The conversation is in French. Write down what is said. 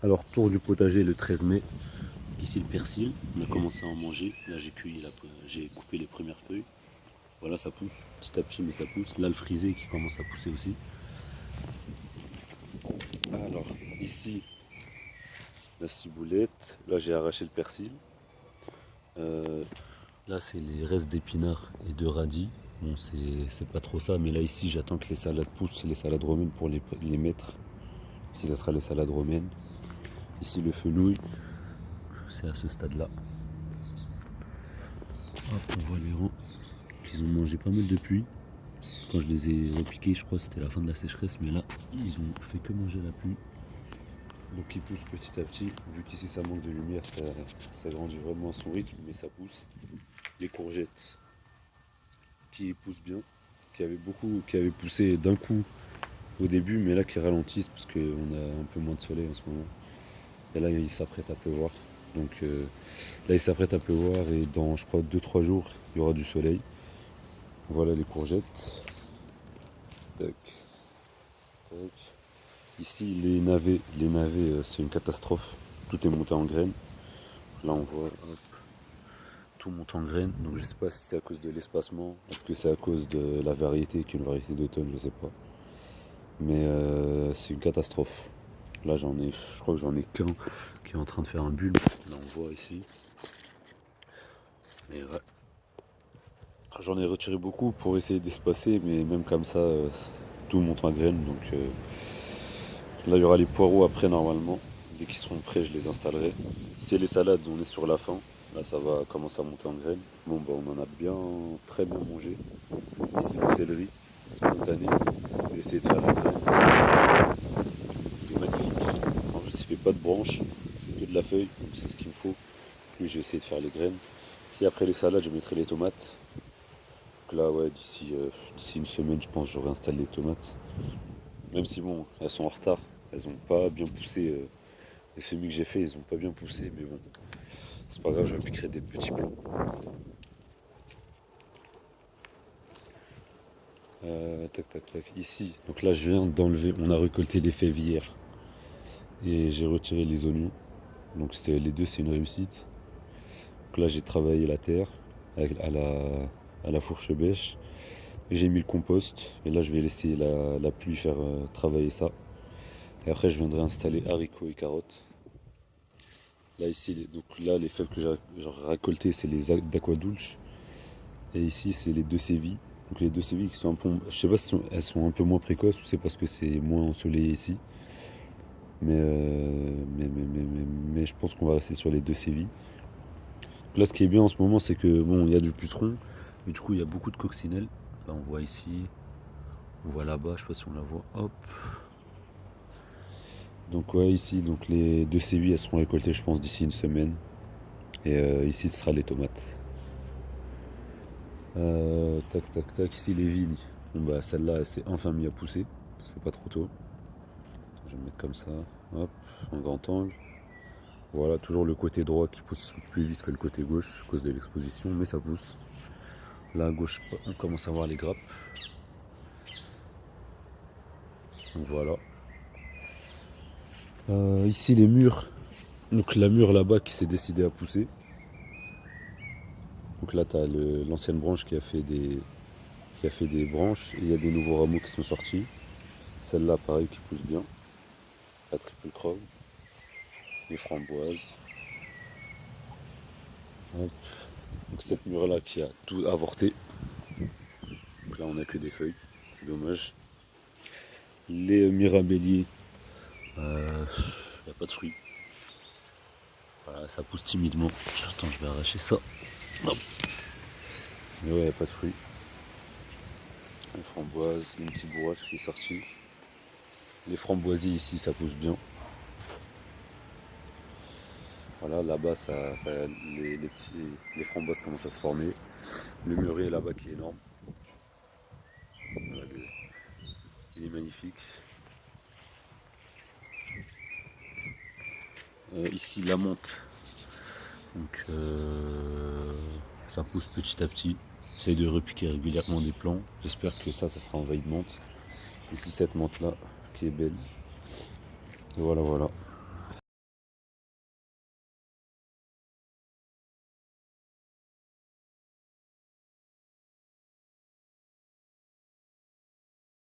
Alors, tour du potager le 13 mai. Ici le persil, on a commencé à en manger. Là j'ai coupé les premières feuilles. Voilà, ça pousse petit à petit, mais ça pousse. Là le frisé qui commence à pousser aussi. Alors, ici la ciboulette. Là j'ai arraché le persil. Euh, Là c'est les restes d'épinards et de radis. Bon, c'est pas trop ça, mais là ici j'attends que les salades poussent, les salades romaines pour les mettre. Si ça sera les salades romaines. Ici le fenouil, c'est à ce stade-là. Hop, on voit les rangs qu'ils ont mangé pas mal de pluie. Quand je les ai repiqués, je crois que c'était la fin de la sécheresse, mais là, ils ont fait que manger la pluie. Donc ils poussent petit à petit. Vu qu'ici ça manque de lumière, ça grandit vraiment à son rythme, mais ça pousse. Les courgettes qui poussent bien, qui avaient poussé d'un coup au début, mais là qui ralentissent parce qu'on a un peu moins de soleil en ce moment. Et là, il s'apprête à pleuvoir. Donc là, il s'apprête à pleuvoir et dans, je crois, 2-3 jours, il y aura du soleil. Voilà les courgettes. Tac, tac. Ici, les navets, c'est une catastrophe. Tout est monté en graines. Là, on voit hop, tout monte en graines. Donc, je sais pas si c'est à cause de l'espacement. Est-ce que c'est à cause de la variété, qui est une variété d'automne, je sais pas. Mais c'est une catastrophe. Là, je crois que j'en ai qu'un qui est en train de faire un bulbe. Là, on voit ici. Mais ouais. J'en ai retiré beaucoup pour essayer d'espacer, mais même comme ça, tout monte en graines. Donc là, il y aura les poireaux après, normalement. Dès qu'ils seront prêts, je les installerai. Si les salades, on est sur la fin. Là, ça va commencer à monter en graines. Bon, bah, on en a bien, très bien mangé. Ici, le céleri, spontané. Je vais essayer de faire la graine. Il est magnifique. En plus, il fait pas de branches. C'est que de la feuille. Donc, c'est ce qu'il me faut. Puis, je vais essayer de faire les graines. Si après les salades, je mettrai les tomates. Donc là, ouais, d'ici une semaine, je pense que j'aurai installé les tomates. Même si, bon, elles sont en retard. Elles ont pas bien poussé. Les semis que j'ai fait, ils ont pas bien poussé. Mais bon, c'est pas grave, je répliquerai des petits plants. Tac, tac, tac. Ici, donc là, je viens d'enlever. On a récolté les fèves hier. Et j'ai retiré les oignons. Donc les deux, c'est une réussite. Donc là, j'ai travaillé la terre à la fourche bêche. Et j'ai mis le compost. Et là, je vais laisser la pluie faire travailler ça. Et après, je viendrai installer haricots et carottes. Là, ici, donc là, les fèves que j'ai récoltées, c'est les d'aquadulce. Et ici, c'est les deux sévies. Donc les deux sévies qui sont un peu. Je sais pas si elles sont un peu moins précoces ou c'est parce que c'est moins ensoleillé ici. Mais je pense qu'on va rester sur les deux sévies. Là, ce qui est bien en ce moment, c'est que bon, il y a du puceron. Mais du coup, il y a beaucoup de coccinelles. Là, on voit ici. On voit là-bas, je sais pas si on la voit. Hop. Donc ouais, ici, donc les deux sévies, elles seront récoltées, je pense, d'ici une semaine. Et ici, ce sera les tomates. Tac, tac, tac. Ici, les vignes. Bon, bah, celle-là, elle s'est enfin mise à pousser. C'est pas trop tôt. Je vais me mettre comme ça. Hop, en grand angle. Voilà, toujours le côté droit qui pousse plus vite que le côté gauche à cause de l'exposition, mais ça pousse. Là, à gauche, on commence à voir les grappes. Donc voilà. Ici, les murs. Donc la mûre là-bas qui s'est décidé à pousser. Donc là, tu as l'ancienne branche qui a fait des branches. Et il y a des nouveaux rameaux qui sont sortis. Celle-là, pareil, qui pousse bien. La triple crown. Les framboises. Hop. Donc cette mûre-là qui a tout avorté. Donc là, on n'a que des feuilles. C'est dommage. Les mirabelliers, il n'y a pas de fruits. Voilà, ça pousse timidement. Attends, je vais arracher ça. Hop. Mais ouais, il n'y a pas de fruits. Les framboises, une petite bourrache qui est sortie. Les framboisiers ici, ça pousse bien. Voilà, là-bas, les framboises commencent à se former. Le mûrier là-bas qui est énorme. Voilà, il est magnifique. Ici, la menthe. Donc, ça pousse petit à petit. J'essaye de repiquer régulièrement des plants. J'espère que ça sera envahi de menthe. Ici, cette menthe-là, qui est belle. Et voilà, voilà.